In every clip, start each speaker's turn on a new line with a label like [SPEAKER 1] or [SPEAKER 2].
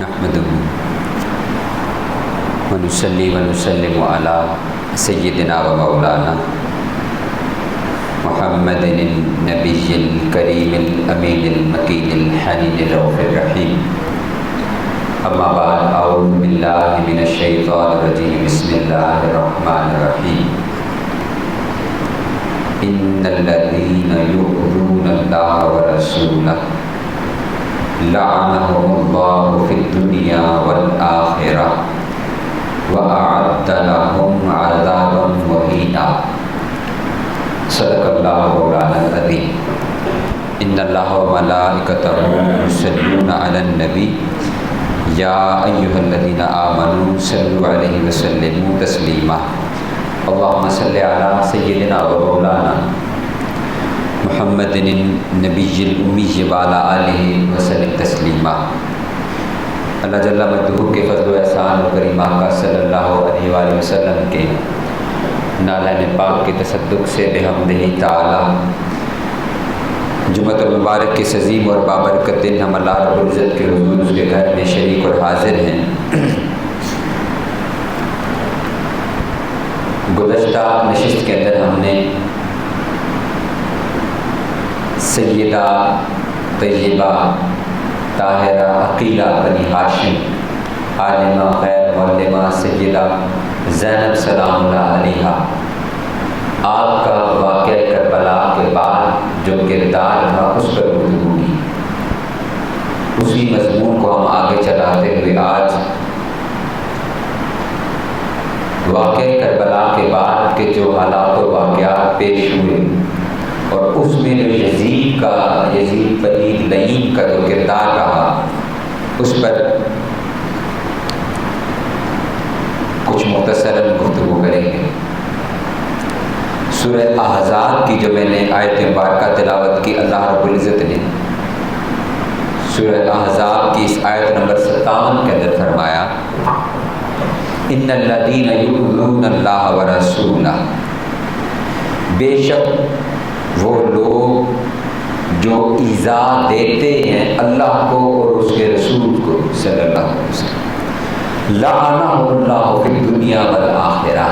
[SPEAKER 1] نحمده ونصلي ونسلم على سيدنا ومولانا محمد النبي الكريم الأمين المكين الحنين الرؤوف الرحيم. أما بعد، أعوذ بالله من الشيطان الرجيم. بسم الله الرحمن الرحيم. إن الذين يؤذون الله ورسوله لعنهم الله في الدنيا والآخرة وأعد لهم عذابا مهينا. صدق الله مولانا العظيم. إن الله وملائكته يصلون على النبي يا أيها الذين آمنوا صلوا عليه وسلموا تسليما. اللهم صل على سيدنا ومولانا محمد النبي الأمي وعلى آله وسلم تسلیما. اللہ جل مجدہ کے فضل و احسان و کریمہ کا صلی اللہ علیہ وآلہ وسلم کے نالین پاک کے تصدق سے بحمدہ تعالی جمعۃ المبارک کے عظیم اور بابرکت دن ہم اللہ رب العزت کے حضور اس کے گھر میں شریک اور حاضر ہیں. گزشتہ نشست کے اندر ہم نے سیدہ طیبہ طاہرہ عقیلہ بنی ہاشم عالمہ خیر معلمہ سیدہ زینب سلام اللہ علیہا آپ کا واقعہ کربلا کے بعد جو کردار تھا اس پر گفتگو کی. اسی مضمون کو ہم آگے چلاتے ہوئے آج واقعہ کربلا کے بعد کے جو حالات و واقعات پیش ہوئے اور اس میں جو یزید پلید لعین کا جو کردار رہا اس پر کچھ مختصراً گفتگو کریں گے. سورہ احزاب کی جو میں نے آیت مبارکہ تلاوت کی، اللہ رب العزت نے سورہ احزاب کی اس آیت نمبر 57 کے اندر فرمایا ان الذین یؤذون اللہ ورسولہ، بے شک وہ لوگ جو ایذا دیتے ہیں اللہ کو اور اس کے رسول کو صلی اللہ علیہ وسلم، لعنہ اللہ فی الدنیا والآخرہ،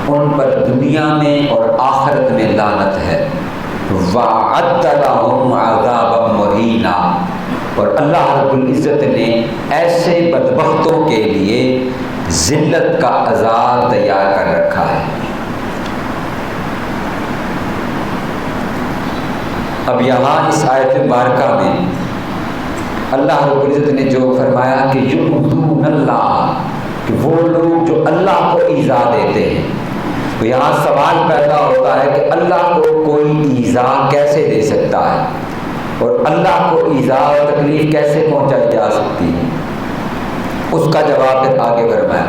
[SPEAKER 1] ان پر دنیا میں اور آخرت میں لعنت ہے. وَأَعَدَّ لَهُمْ عَذَابًا مُهِينًا، اور اللہ رب العزت نے ایسے بدبختوں کے لیے ذلت کا عذاب تیار کر رکھا ہے. اب یہاں اس آیت مبارکہ میں اللہ رب العزت نے جو فرمایا کہ یؤذون اللہ، کہ وہ لوگ جو اللہ کو ایذا دیتے ہیں، تو یہاں سوال پیدا ہوتا ہے کہ اللہ کو کوئی ایذا کیسے دے سکتا ہے اور اللہ کو ایذا اور تکلیف کیسے پہنچائی جا سکتی ہے. اس کا جواب پھر آگے فرمایا.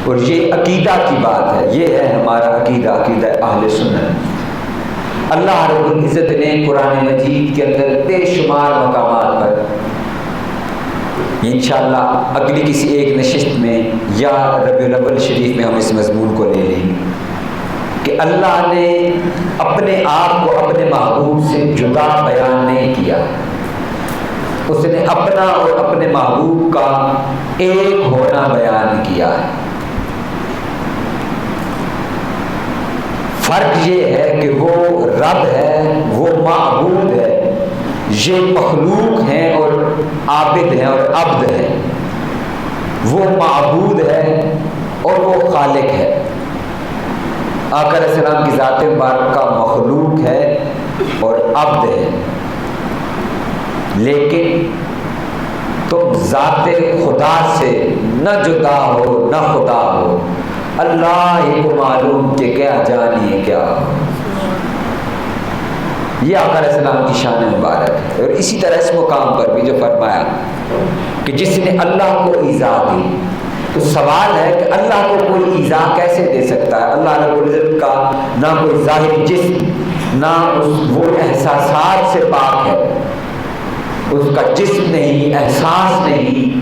[SPEAKER 1] اور یہ عقیدہ کی بات ہے، یہ ہے ہمارا عقیدہ، عقیدہ اہل سنت. اللہ رب العزت نے قرآن مجید کے اندر بے شمار مقامات پر، انشاءاللہ اگلی کسی ایک نشست میں یا ربیع الاول شریف میں ہم اس مضمون کو لے لیں گے کہ اللہ نے اپنے آپ کو اپنے محبوب سے جدا بیان نہیں کیا. اس نے اپنا اور اپنے محبوب کا ایک ہونا بیان کیا ہے. فرق یہ ہے کہ وہ رب ہے، وہ معبود ہے، یہ مخلوق ہیں اور عابد ہیں اور عبد ہیں. وہ معبود ہے اور وہ خالق ہے. آقا علیہ السلام کی ذات مبارکہ مخلوق ہے اور عبد ہے، لیکن تم ذات خدا سے نہ جدا ہو نہ خدا ہو. اللہ ہی کو معلوم کہ کیا جانیے کیا ہو. یہ آقا علیہ السلام کی شان مبارک ہے. اور اسی طرح اس مقام پر بھی جو فرمایا کہ جس نے اللہ کو ایذا دی، تو سوال ہے کہ اللہ کو کوئی ایذا کیسے دے سکتا ہے. اللہ رب العزت کا نہ کوئی ظاہر جسم، نہ وہ احساسات سے پاک ہے. اس کا جسم نہیں، احساس نہیں،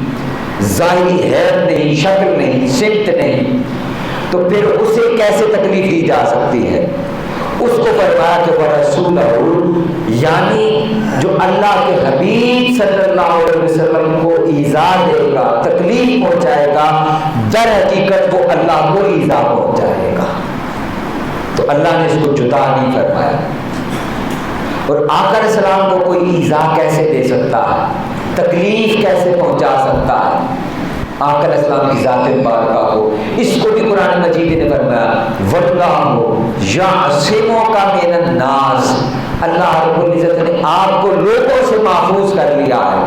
[SPEAKER 1] ظاہری حیرت نہیں، شکل نہیں، سمت نہیں، تو پھر اسے کیسے تکلیف دی جا سکتی ہے؟ اس کو فرمایا کہ وہ رسول یعنی جو اللہ کے حبیب صلی اللہ علیہ وسلم کو ایذا دے گا، تکلیف پہنچائے گا، در حقیقت وہ اللہ کو ایذا پہنچائے گا۔ تو اللہ نے اس کو جدا نہیں فرمایا۔ اور آقا علیہ السلام کو کوئی ایذا کیسے دے سکتا ہے، تکلیف کیسے پہنچا سکتا ہے آقا علیہ السلام کی ذات مبارکہ کو؟ اس کو بھی قرآن مجید نے فرمایا واللہ یعصمک من الناس، اللہ رب العزت نے آپ کو لوگوں سے محفوظ کر لیا ہے،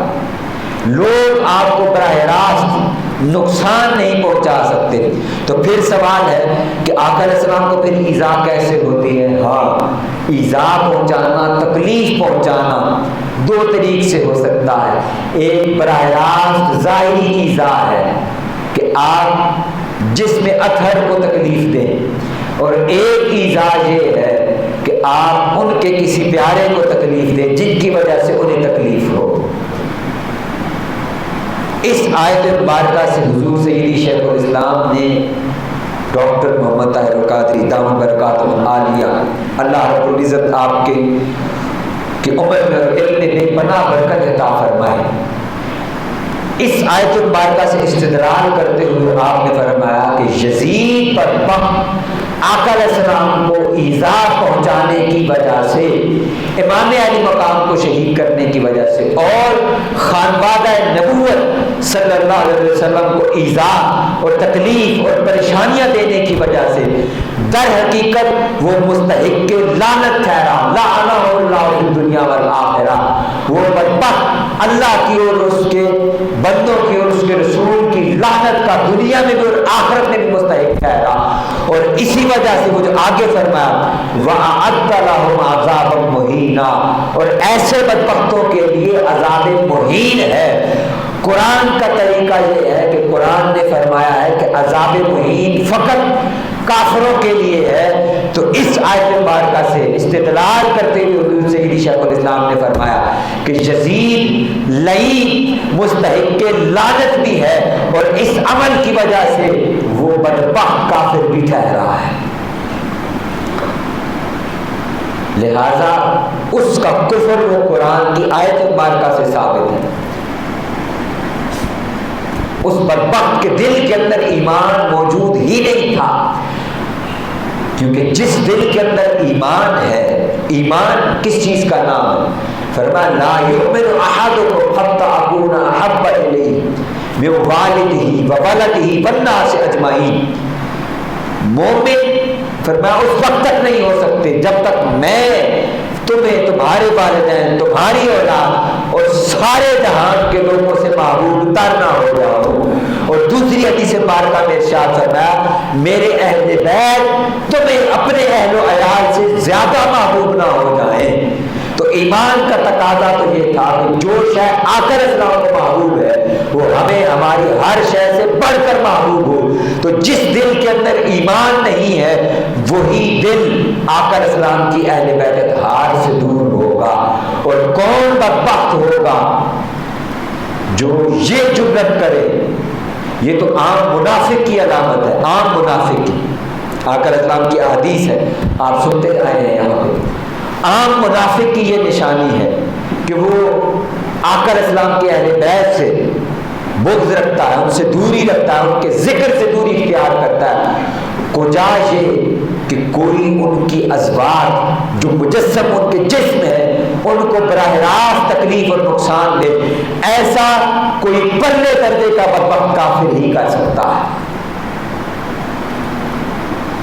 [SPEAKER 1] لوگ آپ کو براہ راست نقصان نہیں پہنچا سکتے۔ تو پھر سوال ہے کہ آقا علیہ السلام کو پھر ایذا کیسے ہوتی ہے؟ ہاں، ایذا پہنچانا، تکلیف پہنچانا دو طریق سے ہو سکتا ہے۔ ایک براہ راست ظاہری ایذا ہے کہ آپ جسم اطہر کو تکلیف دیں، اور ایک ایذا یہ ہے کہ آپ ان کے کسی پیارے کو تکلیف دیں جن کی وجہ سے انہیں تکلیف ہو۔ اس آیت مبارکہ سے حضور سیدی شیخ الاسلام نے ڈاکٹر محمد طاہر القادری دامن برکاتہ العالیہ، اللہ رب العزت آپ کے عمر میں اور علم میں بے پناہ برکت عطا فرمائے، اس آیت مبارکہ سے استدلال کرتے ہوئے آپ نے فرمایا کہ یزید پر آقا علیہ السلام کو ایذا پہنچانے کی وجہ سے، امام علی مقام کو شہید کرنے کی وجہ سے، اور خانوادہ نبوت صلی اللہ علیہ وسلم کو ایذا اور تکلیف اور پریشانیاں دینے کی وجہ سے در حقیقت وہ مستحق کے لعنت ٹھہرا، لعنہ اللہ فی الدنیا والآخرہ، وہ بدبخت اللہ کی اور اس کے بندوں کی اور اس کے رسول کی لعنت کا دنیا میں بھی اور آخرت میں بھی مستحق ٹھہرا۔ اور اسی وجہ سے وہ جو آگے فرمایا وَأَعَدَّ لَهُمْ عَذَابًا مُهِينًا، اور ایسے بدبختوں کے لیے عذاب مہین ہے۔ قرآن کا طریقہ یہ ہے کہ قرآن نے فرمایا ہے کہ عذاب مہین فقط کافروں کے لیے ہے، تو اس آیت مبارکہ سے استدلال کرتے ہوئے حضور سیدی شیخ الاسلام نے فرمایا کہ یزید لعین مستحق کے لعنت بھی ہے، اور اس عمل کی وجہ سے وہ بدبخت کافر بھی ٹھہرا ہے، لہذا اس کا کفر وہ قرآن کی آیت مبارکہ سے ثابت ہے۔ اس بدبخت کے دل کے اندر ایمان موجود ہی نہیں تھا، کیونکہ جس دل کے اندر ایمان ہے، ایمان کس چیز کا نام ہے؟ فرمایا لا یؤمن احدکم حتی اکون احب الیہ من والدہ وولدہ والناس اجمعین، مومن فرمایا اس وقت تک نہیں ہو سکتے جب تک میں تمہیں، تمہارے والدین، تمہاری اولاد اور سارے جہان کے لوگوں سے محبوب تر نہ ہو جاؤ۔ اور دوسری حدیث مبارکہ میں ارشاد فرمایا میرے اہل بیت تمہیں اپنے اہل و عیال سے زیادہ محبوب نہ ہو جائیں۔ تو ایمان کا تقاضا تو یہ تھا کہ جو شے آخر اسلام کو محبوب ہے وہ ہمیں ہماری ہر شے سے بڑھ کر محبوب ہو۔ تو جس دل کے اندر ایمان نہیں ہے وہی دل آقا علیہ السلام کی اہل بیت اطہار سے دور ہوگا۔ اور کون بدبخت ہوگا جو یہ جرأت کرے؟ یہ تو عام منافق کی علامت ہے، عام منافق کی، آقا علیہ السلام کی حدیث ہے، آپ سنتے آئے ہیں یہاں پہ۔ عام منافق کی یہ نشانی ہے کہ وہ آقا علیہ السلام کے اہل بیت سے بغض رکھتا ہے، ان سے دوری رکھتا ہے، ان کے ذکر سے دوری اختیار کرتا ہے، کجا یہ کہ کوئی ان کی ازواج جو مجسم ان کے جسم ہے ان کو براہ راست تکلیف اور نقصان دے، ایسا کوئی پلے درجے کا بدبخت کافر ہی کر سکتا ہے۔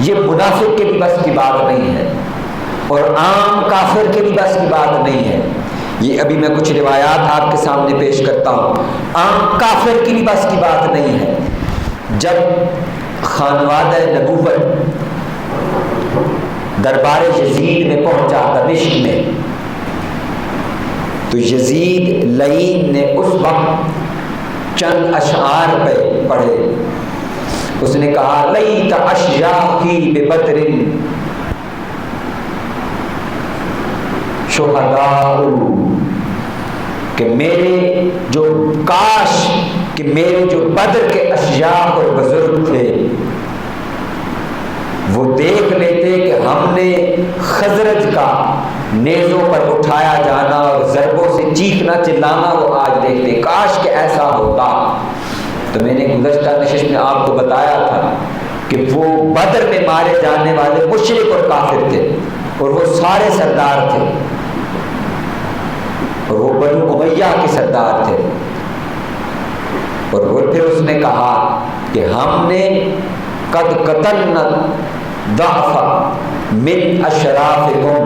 [SPEAKER 1] یہ منافق کے بھی بس کی بات نہیں ہے، اور عام کافر کے بھی بس کی بات نہیں ہے۔ یہ ابھی میں کچھ روایات آپ کے سامنے پیش کرتا ہوں، عام کافر کی بھی بس کی بات نہیں ہے۔ جب خانوادہ نبوت دربار یزید میں پہنچا دمشق میں، تو یزید لعین نے اس وقت چند اشعار پہ پڑھے۔ اس نے کہا لیت اشیاخی ببدر شہداء، کہ میرے جو کاش کہ میرے جو بدر کے اشیاخ اور بزرگ تھے وہ دیکھ لیتے کہ ہم نے خزرج کا نیزوں پر اٹھایا جانا اور ضربوں سے چیخنا چلانا وہ آج دیکھتے، کاش کہ ایسا ہوتا۔ تو میں نے گزشتہ نشست میں آپ کو بتایا تھا کہ وہ بدر میں مارے جانے والے مشرک اور کافر تھے، اور وہ سارے سردار تھے، اور وہ بنو امیہ کے سردار تھے۔ اور وہ پھر اس نے کہا کہ ہم نے قد قتلنا ضعف من اشرافکم،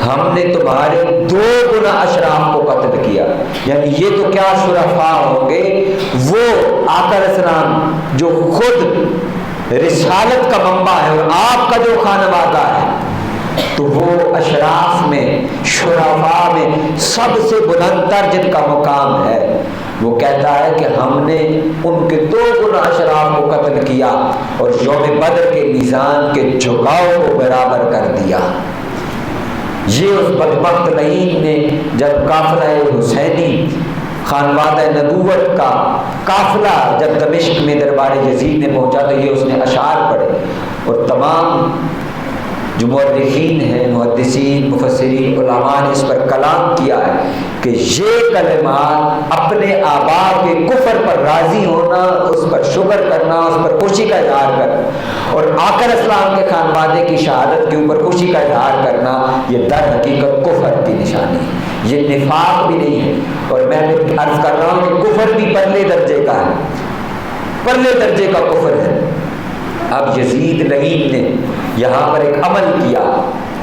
[SPEAKER 1] ہم نے تمہارے 2 گنا اشراف کو قتل کیا۔ یعنی یہ تو کیا شرفاء ہوں گے، وہ آقا علیہ السلام جو خود رسالت کا منبع ہے اور آپ کا جو خانوادہ ہے، تو وہ اشراف میں شرفاء میں سب سے بلند تر جن کا مقام ہے، وہ کہتا ہے کہ ہم نے ان کے 2 گنا اشراف کو قتل کیا اور یوم بدر کے میزان کے جھکاؤ کو برابر کر دیا۔ یہ اس بدبخت لعین نے جب قافلہ حسینی خانوادہ نبوت کا قافلہ جب دمشق میں دربار یزید میں پہنچا تو یہ اس نے اشعار پڑھے، اور تمام جو مورخین ہیں، محدثین، مفسرین، علماء نے اس پر کلام کیا ہے کہ یہ کلمات اپنے آبا کے کفر پر راضی ہونا، اس پر شکر کرنا، اس پر خوشی کا اظہار کرنا، اور آقا علیہ السلام کے خانوادے کی شہادت کے اوپر خوشی کا اظہار کرنا، یہ در حقیقت کفر کی نشانی ہے، یہ نفاق بھی نہیں ہے۔ اور میں عرض کر رہا ہوں کہ کفر بھی پرلے درجے کا ہے، پرلے درجے کا کفر ہے۔ اب یزید لعین نے یہاں پر ایک عمل کیا۔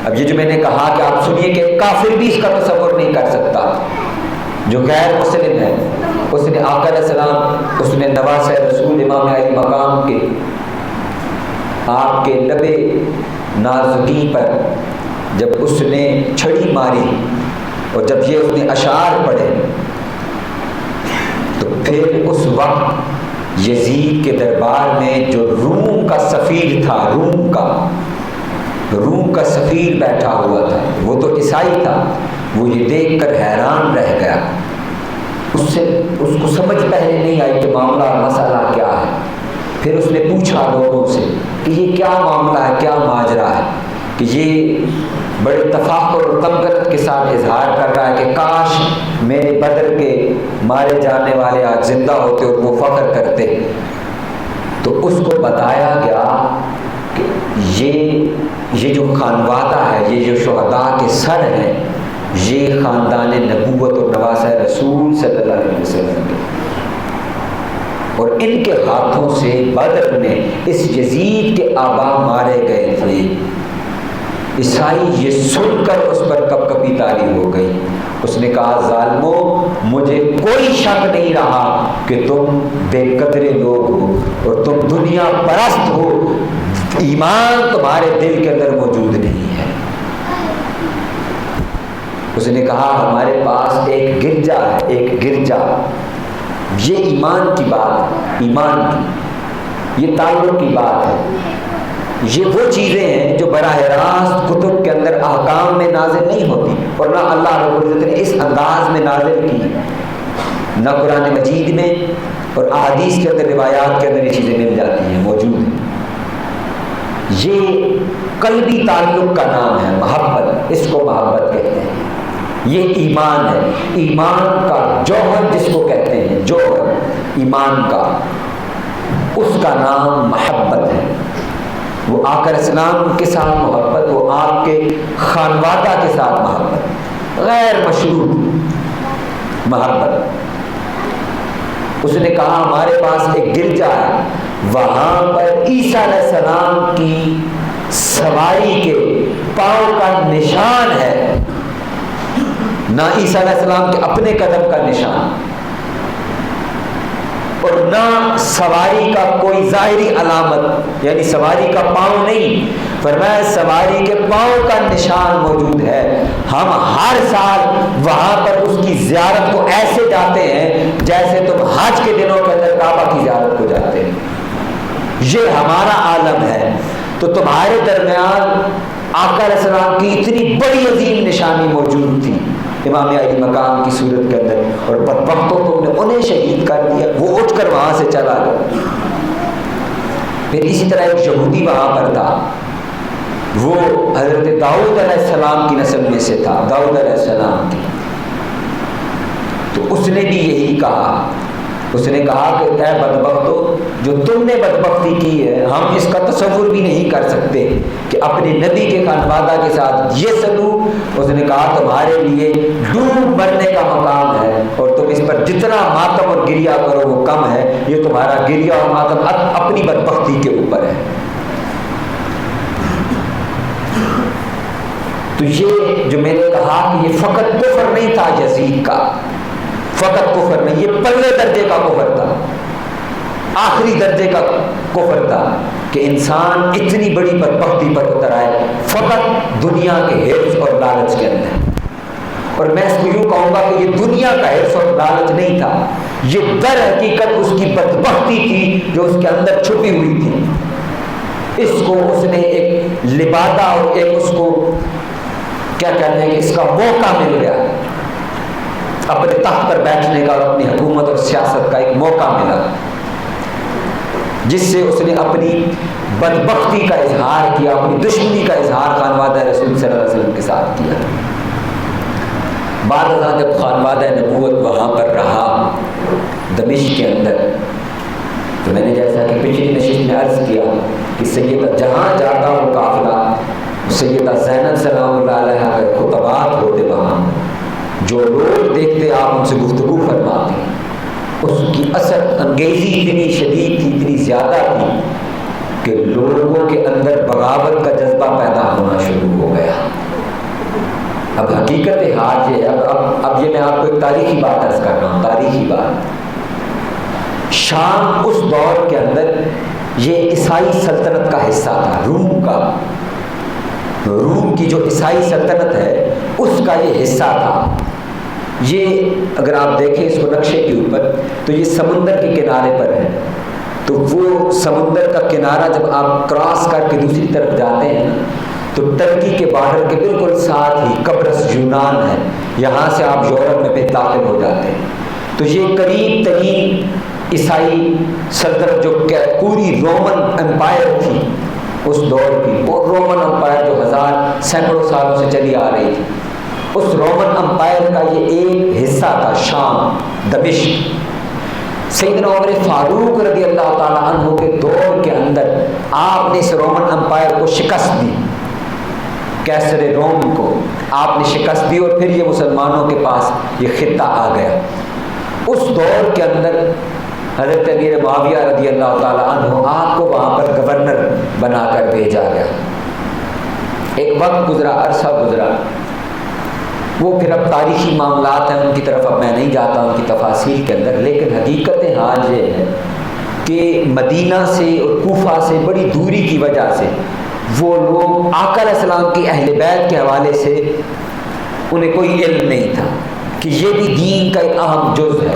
[SPEAKER 1] اب یہ جو میں نے کہا کہ آپ سنیے کہ کافر بھی اس کا تصور نہیں کر سکتا، جو غیر مسلم ہے، اس نے آقا علیہ السلام، اس نے نواسہ رسول امام علی مقام کے آپ کے لبے نازکی پر جب اس نے چھڑی ماری اور جب یہ اس نے اشعار پڑھے، تو پھر اس وقت یزید کے دربار میں جو روم کا سفیر تھا، روم کا سفیر بیٹھا ہوا تھا، وہ تو عیسائی تھا، وہ یہ دیکھ کر حیران رہ گیا۔ اس کو سمجھ پہلے نہیں آئی کہ معاملہ اور مسئلہ کیا ہے۔ پھر اس نے پوچھا لوگوں سے کہ یہ کیا معاملہ ہے، کیا ماجرا ہے، کہ یہ بڑے تفاخر اور تمغنت کے ساتھ اظہار کر رہا ہے کہ کاش میرے بدر کے مارے جانے والے آج زندہ ہوتے اور وہ فخر کرتے۔ تو اس کو بتایا گیا کہ یہ جو خانوادہ ہے، یہ جو شہداء کے سر ہیں، یہ خاندان نبوت اور نواسہ رسول صلی اللہ علیہ وسلم کے، اور ان کے ہاتھوں سے بدر میں اس یزید کے آبا مارے گئے تھے۔ عیسائی یہ سن کر اس پر کپ کپی طاری ہو گئی۔ اس نے کہا ظالمو، مجھے کوئی شک نہیں رہا کہ تم بے قدرے لوگ ہو اور تم دنیا پرست ہو، ایمان تمہارے دل کے اندر موجود نہیں ہے۔ اس نے کہا ہمارے پاس ایک گرجا ہے، ایک گرجا، یہ ایمان کی بات، ایمان کی، یہ تعلق کی بات ہے۔ یہ وہ چیزیں ہیں جو براہ راست کتب کے اندر احکام میں نازل نہیں ہوتی، اور نہ اللہ رب العزت نے اس انداز میں نازل کی، نہ قرآن مجید میں، اور احادیث کے اندر، روایات کے اندر یہ چیزیں مل جاتی ہیں، موجود ہیں۔ یہ قلبی تعلق کا نام ہے، محبت، اس کو محبت کہتے ہیں۔ یہ ایمان ہے، ایمان کا جوہر جس کو کہتے ہیں، جوہر ایمان کا، اس کا نام محبت ہے۔ وہ آقا علیہ السلام کے ساتھ محبت، وہ آپ کے خانوادہ کے ساتھ محبت، غیر مشروط محبت۔ اس نے کہا ہمارے پاس ایک گرجا ہے، وہاں پر عیسیٰ علیہ السلام کی سواری کے پاؤں کا نشان ہے، نہ عیسیٰ علیہ السلام کے اپنے قدم کا نشان، اور نہ سواری کا کوئی ظاہری علامت، یعنی سواری کا پاؤں نہیں، فرمایا سواری کے پاؤں کا نشان موجود ہے۔ ہم ہر سال وہاں پر اس کی زیارت کو ایسے جاتے ہیں جیسے تم حج کے دنوں کے اندر کعبہ کی زیارت کو جاتے ہیں۔ یہ ہمارا عالم ہے۔ تو تمہارے درمیان آقا علیہ السلام کی اتنی بڑی عظیم نشانی موجود تھی امام علی مقام کی صورت کے اندر، اور بدبختوں کو انہیں شہید کر دیا، وہ اٹھ کر وہاں سے چلا گیا۔ پھر اسی طرح ایک یہودی وہاں پر تھا، وہ حضرت داؤد علیہ السلام کی نسل میں سے تھا، داؤد علیہ السلام کی. تو اس نے بھی یہی کہا، اس نے کہا کہ اے بدبختو، جو تم نے بدبختی کی ہے ہم اس کا تصور بھی نہیں کر سکتے کہ اپنے نبی کے خانوادہ کے ساتھ یہ سلوک. اس نے کہا تمہارے لیے ڈوب مرنے کا مقام ہے اور تم اس پر جتنا ماتم اور گریہ کرو وہ کم ہے. یہ تمہارا گریہ اور ماتم اپنی بدبختی کے اوپر ہے. تو یہ جو میں نے کہا کہ یہ فقط کفر نہیں تھا یزید کا، فقط کفر نہیں، یہ پہلے درجے کا کفر تھا، آخری درجے کا کفر تھا کہ انسان اتنی بڑی بدبختی پر اتر آئے فقط دنیا کے حرص اور لالچ کے اندر. اور میں اس کو یوں کہوں گا کہ یہ دنیا کا حرص اور لالچ نہیں تھا، یہ در حقیقت اس کی بدبختی تھی جو اس کے اندر چھپی ہوئی تھی. اس کو اس نے ایک لبادہ اور ایک اس کو کیا کہتے ہیں کہ اس کا موقع مل گیا، اپنے تخت پر بیٹھنے کا اور اپنی حکومت اور سیاست کا ایک موقع ملا، جس سے اس نے اپنی بدبختی کا اظہار کیا، اپنی دشمنی کا اظہار خانوادہ رسول صلی اللہ علیہ وسلم کے ساتھ کیا. بعد ازاں جب خانوادہ نبوت وہاں پر رہا دمشق کے اندر، تو میں نے جیسا کہ پچھلی نشست میں عرض کیا کہ سیدہ جہاں جاتا وہ قافلہ، سیدہ زینب سلام اللہ علیہ کے خطبات ہوتے وہاں، جو لوگ دیکھتے آپ ان سے گفتگو فرماتے، اس کی اثر انگیزی اتنی شدید تھی، اتنی زیادہ تھی کہ لوگوں کے اندر بغاوت کا جذبہ پیدا ہونا شروع ہو گیا. اب حقیقت حال یہ اب یہ میں آپ کو ایک تاریخی بات عرض کر رہا ہوں، تاریخی بات. شام اس دور کے اندر یہ عیسائی سلطنت کا حصہ تھا، روم کا، روم کی جو عیسائی سلطنت ہے اس کا یہ حصہ تھا. یہ اگر آپ دیکھیں اس کو نقشے کے اوپر تو یہ سمندر کے کنارے پر ہے. تو وہ سمندر کا کنارہ جب آپ کراس کر کے دوسری طرف جاتے ہیں تو ترکی کے بارڈر کے بالکل ساتھ ہی قبرص یونان ہے، یہاں سے آپ یورپ میں پہ داخل ہو جاتے ہیں. تو یہ قریب ترین عیسائی سلطنت جو پوری رومن امپائر تھی اس دور کی، وہ رومن امپائر جو سینکڑوں سالوں سے چلی آ رہی تھی، اس رومن امپائر کا یہ ایک حصہ تھا شام، دمشق. سیدنا عمر فاروق رضی اللہ تعالیٰ عنہ کے دور کے اندر آپ نے اس رومن امپائر کو شکست دی، کیسر روم کو آپ نے شکست دی اور پھر یہ مسلمانوں کے پاس یہ خطہ آ گیا. اس دور کے اندر حضرت امیر معاویہ رضی اللہ تعالیٰ عنہ آپ کو وہاں پر گورنر بنا کر بھیجا گیا. ایک وقت گزرا، عرصہ گزرا، وہ پھر اب تاریخی معاملات ہیں ان کی طرف اب میں نہیں جاتا ان کی تفاصیل کے اندر. لیکن حقیقت حال یہ ہے کہ مدینہ سے اور کوفہ سے بڑی دوری کی وجہ سے وہ لوگ آقا علیہ السلام کی اہل بیت کے حوالے سے انہیں کوئی علم نہیں تھا کہ یہ بھی دین کا ایک اہم جز ہے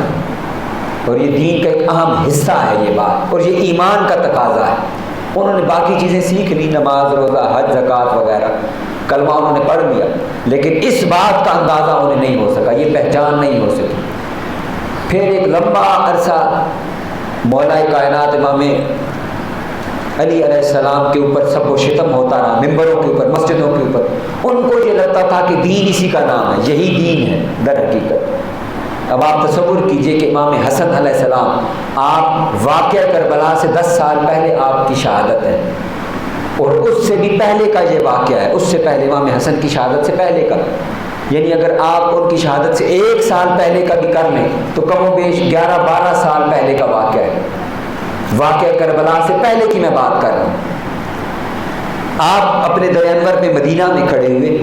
[SPEAKER 1] اور یہ دین کا ایک اہم حصہ ہے یہ بات، اور یہ ایمان کا تقاضا ہے. انہوں نے باقی چیزیں سیکھ لی، نماز، روزہ، حج، زکوٰۃ وغیرہ، کلمہ انہوں نے پڑھ لیا، لیکن اس بات کا اندازہ انہیں نہیں ہو سکا، یہ پہچان نہیں ہو سکی. پھر ایک لمبا عرصہ مولا کائنات امام علی علیہ السلام کے اوپر سب و شتم ہوتا رہا، ممبروں کے اوپر، مسجدوں کے اوپر. ان کو یہ لگتا تھا کہ دین اسی کا نام ہے، یہی دین ہے در حقیقت. اب آپ تصور کیجئے کہ امام حسن علیہ السلام، آپ واقعہ کربلا سے 10 سال پہلے آپ کی شہادت ہے، اور اس سے بھی پہلے کا یہ واقعہ ہے، اس سے پہلے امام حسن کی شہادت سے پہلے کا، یعنی اگر آپ ان کی شہادت سے 1 سال پہلے کا بھی کر لیں تو کم و بیش 11-12 سال پہلے کا واقعہ ہے. واقعہ کربلا سے پہلے کی میں بات کر رہا ہوں. آپ اپنے در انور میں مدینہ میں کھڑے ہوئے،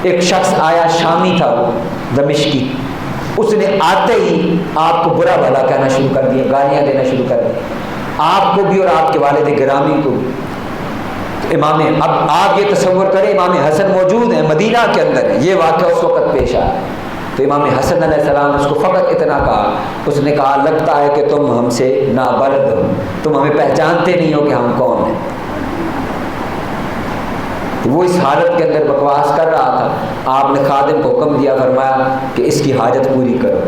[SPEAKER 1] ایک شخص آیا، شامی تھا وہ، دمشقی. اس نے آتے ہی آپ کو برا بھلا کہنا شروع کر دیا، گالیاں دینا شروع کر دی، آپ کو بھی اور آپ کے والد گرامی کو بھی. امام، اب آپ یہ تصور کریں امام حسن موجود ہیں مدینہ کے اندر، یہ واقعہ اس وقت پیش آیا. تو امام حسن علیہ السلام نے اس کو فقط اتنا کہا، اس نے کہا لگتا ہے کہ تم ہم سے نابلد ہو، تم ہمیں پہچانتے نہیں ہو کہ ہم کون ہیں. وہ اس حالت کے اندر بکواس کر رہا تھا. آپ نے خادم کو حکم دیا، فرمایا کہ اس کی حاجت پوری کرو.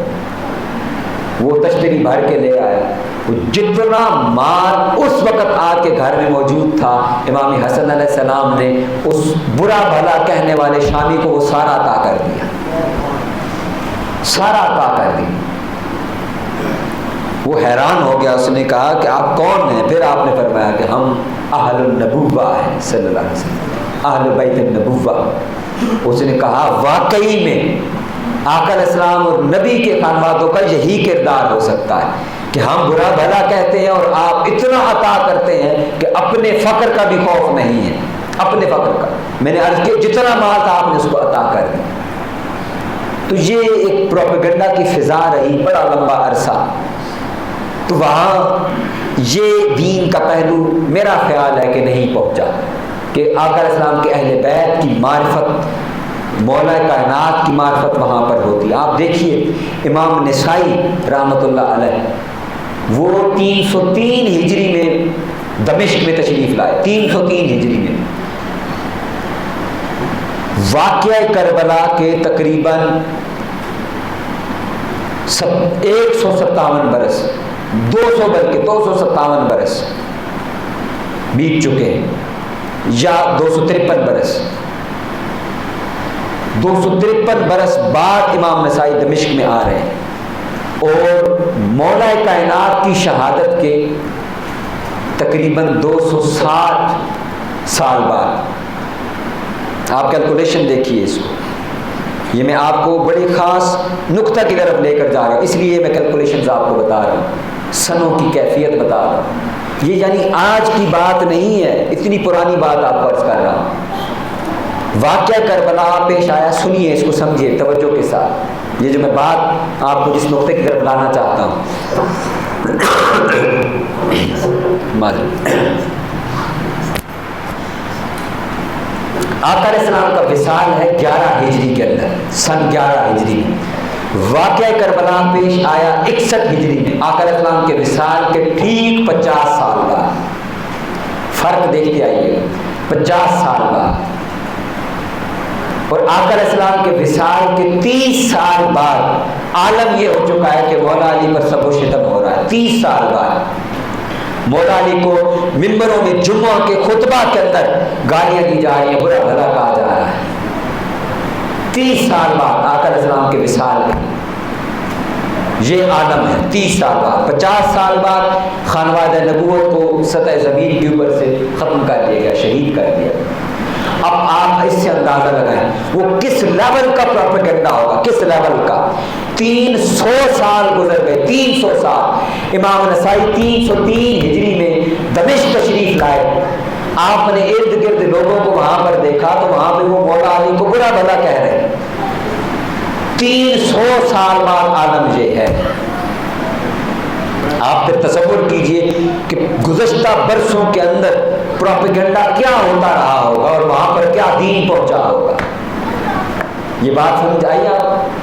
[SPEAKER 1] وہ تشتری بھر کے لے آیا. وہ جتنا مال اس وقت آپ کے گھر میں موجود تھا امام حسن علیہ السلام نے اس برا بھلا کہنے والے شامی کو وہ سارا عطا کر دیا, سارا عطا کر دیا. وہ حیران ہو گیا, اس نے کہا کہ آپ کون ہیں؟ پھر آپ نے فرمایا کہ ہم اہل النبوہ ہیں صلی اللہ علیہ وسلم, اہل بیت النبوہ. اس نے کہا واقعی میں آقا علیہ السلام اور نبی کے خانوادوں کا یہی کردار ہو سکتا ہے کہ ہم برا بھلا کہتے ہیں اور آپ اتنا عطا کرتے ہیں کہ اپنے فقر کا بھی خوف نہیں ہے, اپنے فقر کا. میں نے عرض کیا جتنا مال تھا آپ نے اس کو عطا کر دیا. تو یہ ایک پروپیگنڈا کی فضا رہی بڑا لمبا عرصہ. تو وہاں یہ دین کا پہلو میرا خیال ہے کہ نہیں پہنچا کہ آقا علیہ السلام کے اہل بیت کی معرفت, مولا کائنات کی معرفت وہاں پر ہوتی. آپ دیکھیے امام نسائی رحمۃ اللہ علیہ وہ 303 ہجری میں دمشق میں تشریف لائے. 303 ہجری میں واقعہ کربلا کے تقریباً 157 برس 200 بلکہ 257 برس بیت چکے ہیں, یا 253 برس 253 برس بعد امام نسائی دمشق میں آ رہے ہیں. اور مولا کائنات کی شہادت کے تقریباً 260 سال بعد. آپ کیلکولیشن دیکھیے اس کو, یہ میں آپ کو بڑی خاص نقطہ کی طرف لے کر جا رہا ہوں, اس لیے میں کیلکولیشنز آپ کو بتا رہا ہوں, سنوں کی کیفیت بتا رہا ہوں. یہ یعنی آج کی بات نہیں ہے, اتنی پرانی بات آپ کو عرض کر رہا ہوں. واقعہ کربلا پیش آیا, سنیے اس کو, سمجھیے توجہ کے ساتھ. یہ جو میں بات آپ کو جس نقطے کی طرف لانا چاہتا ہوں, آقا علیہ السلام کا وصال ہے 11 ہجری کے اندر, سن 11 ہجری میں. واقعہ کربلا پیش آیا 61 ہجری میں, آقا علیہ السلام کے وصال کے ٹھیک 50 سال بعد. فرق دیکھتے آئیے, 50 سال بعد. اور آقا علیہ السلام کے وصال کے 30 سال بعد عالم یہ ہو چکا ہے کہ مولا علی پر سب و شتم ہو رہا ہے. 30 سال بعد مولا علی کو ممبروں میں جمعہ کے خطبہ کے اندر گالیاں دی جا رہی ہیں, برا بھلا کہا جا رہا ہے. 30 سال بعد آقا علیہ السلام کے وصال میں یہ عالم ہے. 30 سال بعد, 50 سال بعد خانوادہ نبوت کو سطح زمین کے اوپر سے ختم کر دیا گیا, شہید کر دیا. اب آپ اس سے اندازہ لگائیں وہ کس لیول کا پروپیگنڈا ہوگا, کس لیول کا. 300 سال گزر گئے, 300 سال. امام نسائی 303 ہجری میں دمشق تشریف لائے. آپ نے ارد گرد لوگوں کو وہاں پر دیکھا تو وہاں پہ وہ مولا علی کو برا بھلا کہہ رہے. 300 سال بعد عالم یہ ہے. آپ پھر تصور کیجئے کہ گزشتہ برسوں کے اندر پروپیگنڈا کیا ہوتا رہا ہوگا اور وہاں پر کیا دین پہنچا ہوگا. یہ بات سمجھ آئی آپ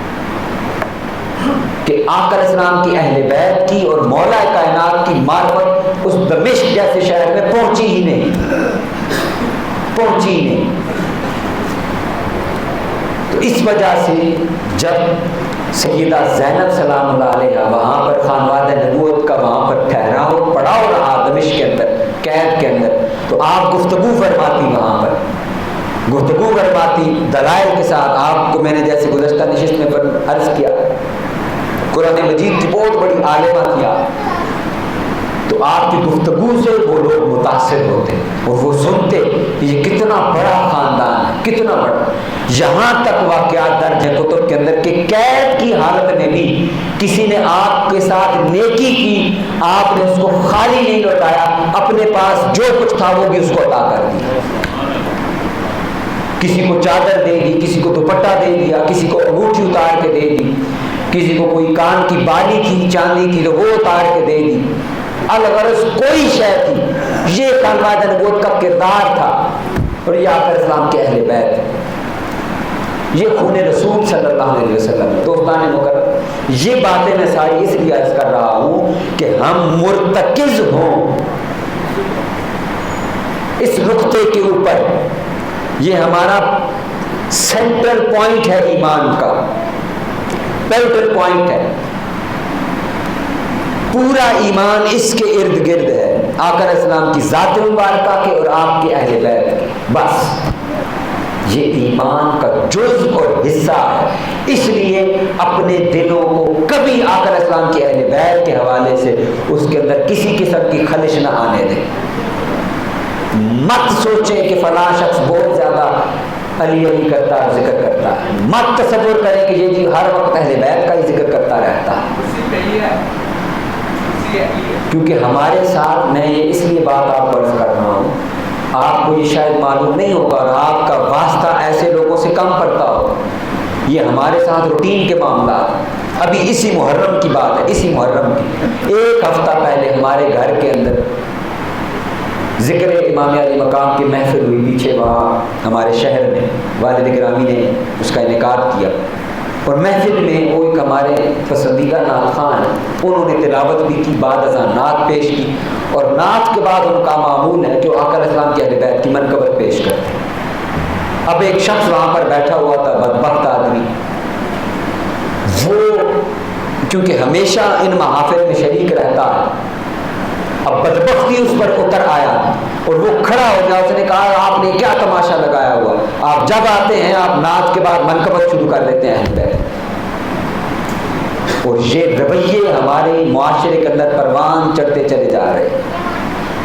[SPEAKER 1] کہ آقا علیہ السلام کی اہل بیت کی اور مولا کائنات کی معرفت اس دمشق جیسے شہر میں پہنچی ہی نہیں, پہنچی ہی نہیں. تو اس وجہ سے جب سیدہ زینب سلام اللہ علیہ وہاں پر خانوادہ نبوت کا وہاں پر ٹھہراؤ پڑاؤ رہا دمشق کے اندر, قید کے اندر, تو آپ گفتگو فرماتی, وہاں پر گفتگو فرماتی دلائل کے ساتھ. آپ کو میں نے جیسے گزشتہ نشست میں عرض کیا قرآن مجید کی بہت بڑی عالمہ تھی آپ, تو آپ کی گفتگو سے وہ لوگ متاثر ہوتے اور وہ سنتے کہ یہ کتنا بڑا خاندان ہے, کتنا بڑا. یہاں تک واقعات درج ہے کتب کے اندر کہ قید کی حالت میں بھی کسی نے آپ کے ساتھ نیکی کی, آپ نے اس کو خالی نہیں لوٹایا, اپنے پاس جو کچھ تھا وہ بھی اس کو عطا کر دیا. کسی کو چادر دے دی, کسی کو دوپٹہ دے دیا, کسی کو انگوٹھی اتار کے دے دی, کسی کو کوئی کان کی بالی تھی چاندی کی تو وہ اتار کے دے دی. الغرض کوئی شے تھی, یہ خانوادہ نبوت کا کردار تھا. اور یہ آقا علیہ السلام کے اہل بیت, یہ خون رسول صلی اللہ علیہ وسلم. دوستان مکرم, یہ باتیں میں ساری اس لیے عرض کر رہا ہوں کہ ہم مرتکز ہوں اس نقطے کے اوپر. یہ ہمارا سینٹرل پوائنٹ ہے ایمان کا, پیوٹل پوائنٹ ہے. پورا ایمان اس کے ارد گرد ہے، آقا علیہ السلام کی ذات مبارکہ کے اور آپ کے اہل بیت کے، بس یہ ایمان کا جزء اور حصہ ہے۔ اس لیے اپنے دلوں کو کبھی آقا علیہ السلام کے اہل بیت کے حوالے سے اس کے اندر کسی قسم کی خلش نہ آنے دیں۔ مت سوچیں کہ فلاں شخص بہت زیادہ علی علی کرتا ہے، ذکر کرتا ہے، مت تصور کریں کہ یہ جی ہر وقت اہل بیت کا ہی ذکر کرتا رہتا ہے۔ کیونکہ ہمارے ساتھ، میں یہ اس لیے بات آپ کو عرض کر رہا ہوں، آپ کو یہ شاید معلوم نہیں ہوگا اور آپ کا واسطہ ایسے لوگوں سے کم پڑتا ہو، یہ ہمارے ساتھ روٹین کے معاملات۔ ابھی اسی محرم کی بات ہے، اسی محرم کی 1 ہفتہ پہلے ہمارے گھر کے اندر ذکر امام علی مقام کی محفل ہوئی، پیچھے وہاں ہمارے شہر میں والد گرامی نے اس کا انعقاد کیا، اور محفل میں وہ ایک ہمارے پسندیدہ نعت خوان ہیں، انہوں نے تلاوت بھی کی، بعد ازاں نعت پیش کی، اور نعت کے بعد ان کا معمول ہے جو آقا علیہ السلام کے اہل بیت کی منقبت پیش کرتے ہیں۔ اب ایک شخص وہاں پر بیٹھا ہوا تھا، بدبخت آدمی، وہ کیونکہ ہمیشہ ان محافل میں شریک رہتا ہے، اب بدبختی اس پر اتر آیا اور وہ کھڑا ہو گیا، اس نے کہا آپ نے کیا تماشا لگایا ہوا، آپ جب آتے ہیں آپ نعت کے بعد منقبت شروع کر دیتے ہیں اہل بیت۔ اور یہ رویے ہمارے معاشرے کے اندر پروان چڑھتے چلے جا رہے ہیں،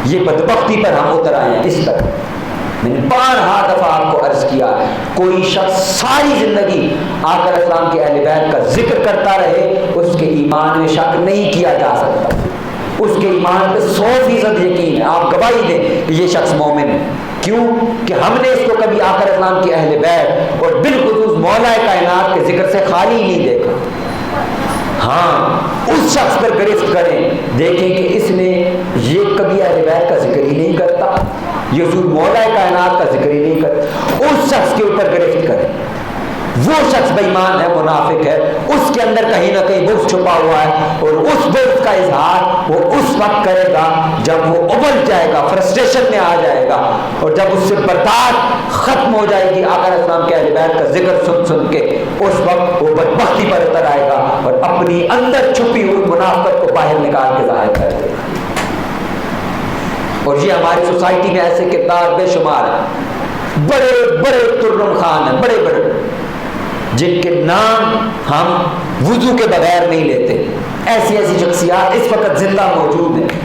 [SPEAKER 1] یہ بدبختی پر ہم اتر آئے ہیں۔ اس طرح میں نے بارہا دفعہ آپ کو عرض کیا، کوئی شخص ساری زندگی آقا علیہ السلام کے اہل بیت کا ذکر کرتا رہے، اس کے ایمان میں شک نہیں کیا جا سکتا، اس کے ایمان پہ 100% یقین ہے، آپ گواہی دیں کہ یہ شخص مومن ہے۔ کیوں کہ ہم نے اس کو کبھی آقا علیہ السلام کے اہل بیت اور بالخصوص مولا کائنات کے ذکر سے خالی نہیں دیکھا۔ ہاں اس شخص پر گرفت کریں، دیکھیں کہ اس نے یہ کبھی اہل بیت کا ذکر ہی نہیں کرتا، یہ حضور مولا کائنات کا ذکر ہی نہیں کرتا، اس شخص کے اوپر گرفت کریں۔ وہ شخص بے ایمان ہے، منافق ہے، اس کے اندر کہیں نہ کہیں بغض چھپا ہوا ہے، اور اس بغض کا اظہار وہ اس وقت کرے گا جب وہ ابل جائے گا، فرسٹریشن میں آ جائے گا، اور جب اس سے برداشت ختم ہو جائے گی آقا علیہ السلام کے اہل بیت کا ذکر سن سن کے، اس وقت وہ بدبختی پر اتر آئے گا اور اپنی اندر چھپی ہوئی منافقت کو باہر نکال کے ظاہر کر دے گا۔ اور یہ ہماری سوسائٹی میں ایسے کردار بے شمار ہیں، بڑے بڑے ترنم خان ہیں، بڑے بڑے، جن کے نام ہم وضو کے بغیر نہیں لیتے۔ ایسی ایسی شخصیات اس وقت زندہ موجود ہیں،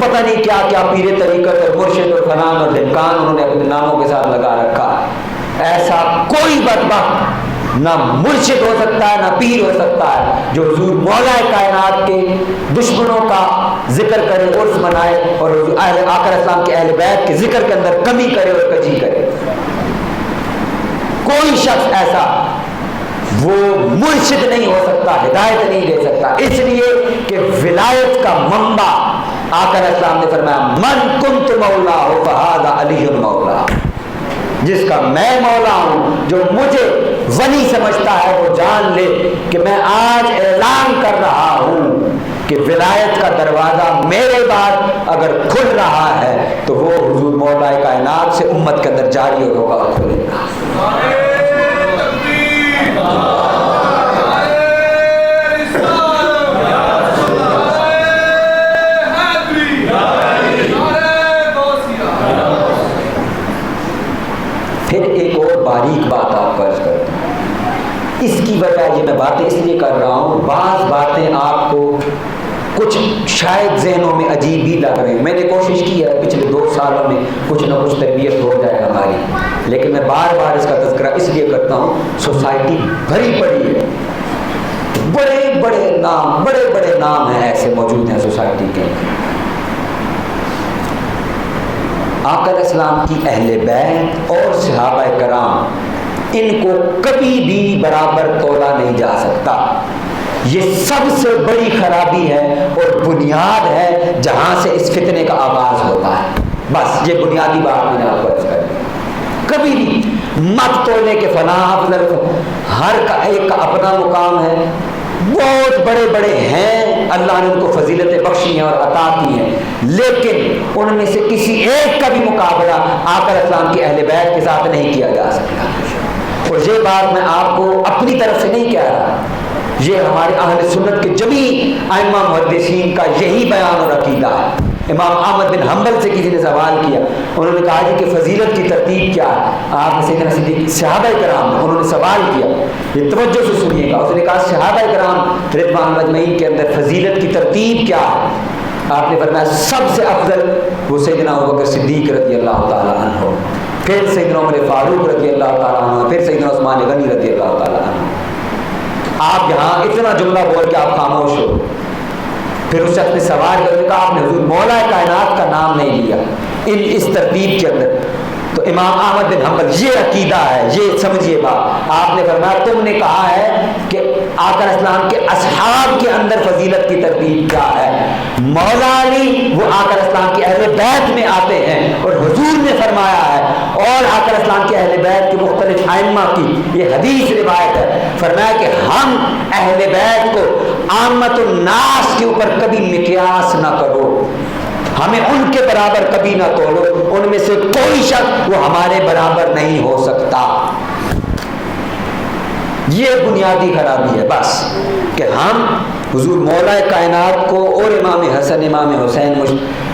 [SPEAKER 1] پتہ نہیں کیا کیا پیر طریقت اور مرشد اور فلان اور ڈھمکان انہوں نے اپنے ناموں کے ساتھ لگا رکھا ہے۔ ایسا کوئی بدبخت نہ مرشد ہو سکتا ہے نہ پیر ہو سکتا ہے جو حضور مولا کائنات کے دشمنوں کا ذکر کرے، عرس منائے، اور آقا علیہ السلام کے اہل بیت کے ذکر کے اندر کمی کرے اور کجی کرے۔ کوئی شخص ایسا وہ مرشد نہیں ہو سکتا، ہدایت نہیں دے سکتا، اس لیے کہ ولایت کا منبع آقا علیہ السلام نے فرمایا من کنت مولا فہذا علی مولا، جس کا میں مولا ہوں، جو مجھے ولی سمجھتا ہے وہ جان لے کہ میں آج اعلان کر رہا ہوں کہ ولایت کا دروازہ میرے بعد اگر کھل رہا ہے تو وہ حضور مولا کائنات سے امت کے اندر جاری ہوگا اور کھلے گا۔ پھر ایک اور باریک بات آپ کو عرض کرتا ہوں، اس کی وجہ یہ میں باتیں اس لیے کر رہا ہوں، بعض باتیں آپ کو کچھ شاید ذہنوں میں عجیب بھی لگ رہے ہیں، میں نے کوشش کی ہے پچھلے 2 سالوں میں کچھ نہ کچھ تربیت ہو جائے ہماری، لیکن میں بار بار اس کا تذکرہ اس لیے کرتا ہوں، سوسائٹی بھری پڑی ہے، بڑے بڑے نام ہیں ایسے موجود ہیں سوسائٹی کے۔ آقا علیہ السلام کی اہل بیت اور صحابہ کرام، ان کو کبھی بھی برابر تولا نہیں جا سکتا، یہ سب سے بڑی خرابی ہے اور بنیاد ہے جہاں سے اس فتنے کا آغاز ہوتا ہے۔ بس یہ بنیادی بات میں نے آپ کو عرض کر دی، کبھی بھی مت توڑنے کے فلاں افضل، ہر کا ایک کا اپنا مقام ہے، بہت بڑے بڑے ہیں، اللہ نے ان کو فضیلتیں بخشی ہیں اور عطا کی ہیں، لیکن ان میں سے کسی ایک کا بھی مقابلہ آقا علیہ السلام کے اہل بیت کے ساتھ نہیں کیا جا سکتا۔ اور یہ بات میں آپ کو اپنی طرف سے نہیں کہہ رہا،
[SPEAKER 2] یہ ہمارے اہل سنت کے جمی ائمہ محدثین کا یہی بیان اور عقیدہ ہے۔ امام احمد بن حنبل سے کسی نے سوال کیا، انہوں نے کہا کہ فضیلت کی ترتیب کیا ہے؟ آپ نے سیدنا صدیق صحابہ کرام انہوں نے سوال کیا، یہ توجہ سے سنیے گا، اس نے کہا صحابہ کرام رضوان مجمعین کے اندر فضیلت کی ترتیب کیا ہے؟ آپ نے فرمایا سب سے افضل وہ سیدنا ابوبکر صدیق رضی اللہ تعالیٰ عنہ، پھر سیدنا عمر فاروق رضی اللہ تعالیٰ عنہ، پھر سیدنا عثمان غنی رضی اللہ تعالیٰ عنہ۔ آپ یہاں اتنا جملہ بول کے آپ خاموش ہو، پھر اس شخص نے سوال کرنے کا آپ نے حضور مولا کائنات کا نام نہیں لیا اس ترتیب کے اندر، تو امام احمد بن حنبل یہ عقیدہ ہے، یہ سمجھیے بات۔ آپ نے فرمایا تم نے کہا ہے کہ آقا اسلام کے اصحاب کے اندر فضیلت کی ترتیب کیا ہے؟ مولا علی وہ آقا اسلام کے اہل بیت میں آتے ہیں، اور حضور نے فرمایا ہے، اور آقا اسلام کے اہل بیت کے مختلف ائمہ کی یہ حدیث روایت ہے، فرمایا کہ ہم اہل بیت کو عامت الناس کے اوپر کبھی مقیاس نہ کرو، ہمیں ان کے برابر کبھی نہ تولو، ان میں سے کوئی شخص وہ ہمارے برابر نہیں ہو سکتا۔ یہ بنیادی خرابی ہے بس، کہ ہم حضور مولا کائنات کو اور امام حسن امام حسین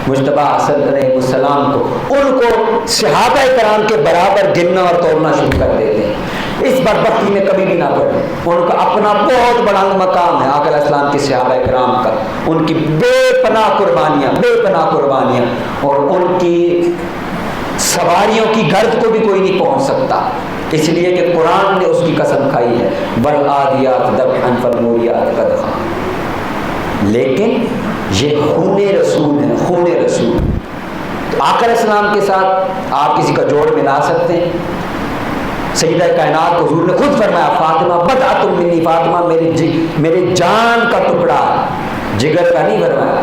[SPEAKER 2] مجتبی حسن علیہ السلام کو، ان کو صحابہ کرام کے برابر گننا اور تولنا شروع کر دیتے ہیں۔ اس بدبختی میں کبھی بھی نہ پڑے، ان کا اپنا بہت بڑا مقام ہے آقا السلام کے صحابہ کرام کا، ان کی بے پناہ قربانیاں اور ان کی سواریوں کی گرد کو بھی کوئی نہیں پہنچ سکتا، اس لیے کہ قرآن نے اس کی قسم کھائی ہے والعادیات ضبحا فالموریات قدحا۔ لیکن یہ خون رسول ہے، خون رسول۔ تو آقا السلام کے ساتھ آپ کسی کا جوڑ ملا سکتے ہیں؟ سیدہ کائنات حضور نے خود فرمایا فاطمہ بضعۃ منی، فاطمہ میرے جان کا ٹکڑا ہے، جگر کا نہیں فرمایا،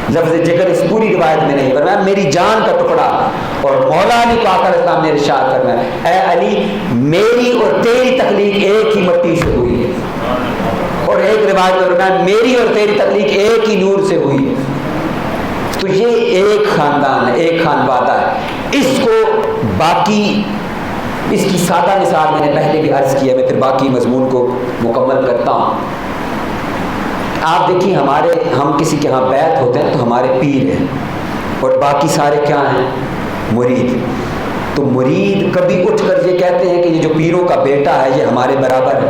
[SPEAKER 2] لفظ جگر اس پوری روایت میں نہیں فرمایا، میری جان کا ٹکڑا۔ اور مولا علی کو آقا السلام نے ارشاد فرمایا اے علی میری اور تیری تخلیق ایک ہی مٹی سے ہوئی ہے، اور ایک روایت میں فرمایا میری اور تیری تخلیق ایک ہی نور سے ہوئی ہے۔ تو یہ ایک خاندان ہے، ایک خانوادہ ہے، اس کو باقی اس کی سادہ مثال میں نے پہلے بھی عرض کیا، میں پھر باقی مضمون کو مکمل کرتا ہوں۔ آپ دیکھیے ہم کسی کے ہاں بیعت ہوتے ہیں تو ہمارے پیر ہیں، اور باقی سارے کیا ہیں؟ مرید۔ تو مرید کبھی اٹھ کر یہ کہتے ہیں کہ یہ جو پیروں کا بیٹا ہے یہ ہمارے برابر ہے،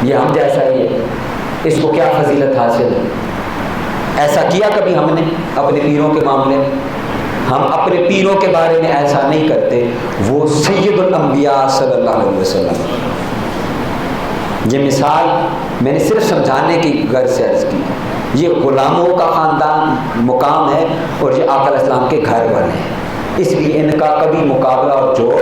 [SPEAKER 2] یہ ہم جیسا ہی ہے، اس کو کیا فضیلت حاصل ہے؟ ایسا کیا کبھی ہم نے اپنے پیروں کے معاملے میں؟ ہم اپنے پیروں کے بارے میں ایسا نہیں کرتے، وہ سید الانبیاء صلی اللہ علیہ وسلم۔ یہ مثال میں نے صرف سمجھانے کی غرض سے عرض کی، یہ غلاموں کا خاندان مقام ہے اور یہ آقا السلام کے گھر والے ہیں، اس لیے ان کا کبھی مقابلہ اور جوڑ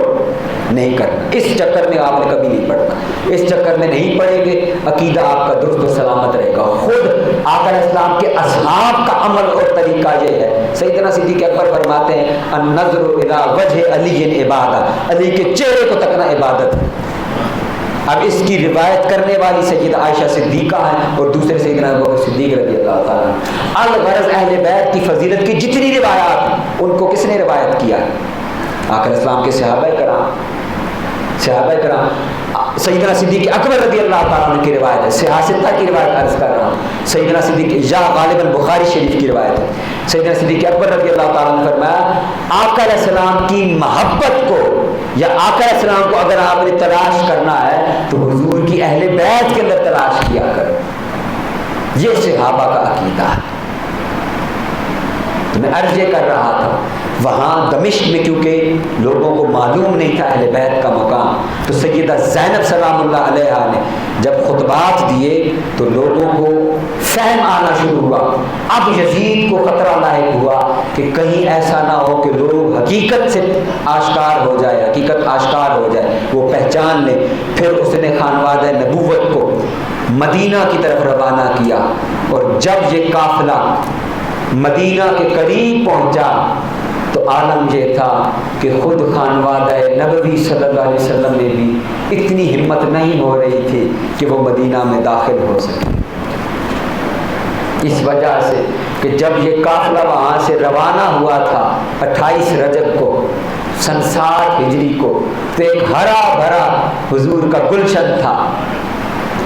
[SPEAKER 2] نہیں کرنا۔ اس چکر میں آپ نے کبھی نہیں پڑھنا، اس چکر میں نہیں پڑھیں گے، عقیدہ آپ کا درست و سلامت رہے گا۔ خود آقا السلام کے اصحاب کا عمل اور طریقہ یہ ہے، سیدنا صدیق اکبر فرماتے ہیں النظر الی وجہ علی عبادہ، علی کے چہرے کو تکنا عبادت ہے۔ اب اس کی روایت کرنے والی سیدہ عائشہ صدیقہ ہیں اور دوسرے سیدنا ابوبکر صدیق رضی اللہ تعالیٰ عنہ۔ الغرض اہل بیت کی فضیلت کی جتنی روایات ہیں ان کو کس نے روایت کیا؟ آقا السلام کے صحابہ کرام سیدنا صدیق اکبر رضی اللہ تعالیٰ عنہ کی روایت ہے، سیاستہ کی روایت عرض کر رہا ہوں، سیدنا صدیق یا غالباً بخاری شریف کی روایت ہے، سیدنا صدیق اکبر رضی اللہ تعالیٰ عنہ نے فرمایا آقا علیہ السلام کی محبت کو یا آقا علیہ السلام کو اگر آپ نے تلاش کرنا ہے تو حضور کی اہل بیت کے اندر تلاش کیا کرو، یہ صحابہ کا عقیدہ ہے۔ تو میں عرض یہ کر رہا تھا وہاں دمشق میں کیونکہ لوگوں کو معلوم نہیں تھا اہل بیت کا مقام، تو سیدہ زینب سلام اللہ علیہا نے جب خطبات دیے تو لوگوں کو فہم آنا شروع ہوا۔ اب یزید کو خطرہ لاحق ہوا کہ کہیں ایسا نہ ہو کہ لوگ حقیقت سے آشکار ہو جائے، حقیقت آشکار ہو جائے، وہ پہچان لیں۔ پھر اس نے خانوادہ نبوت کو مدینہ کی طرف روانہ کیا، اور جب یہ قافلہ مدینہ کے قریب پہنچا تو عالم یہ تھا کہ خود خانوادہ نبوی صلی اللہ علیہ وسلم میں بھی اتنی ہمت نہیں ہو رہی تھی کہ وہ مدینہ میں داخل ہو سکے، اس وجہ سے کہ جب یہ قافلہ وہاں سے روانہ ہوا تھا 28 رجب کو سن 60 ہجری کو، تو ایک ہرا بھرا حضور کا گلشن تھا،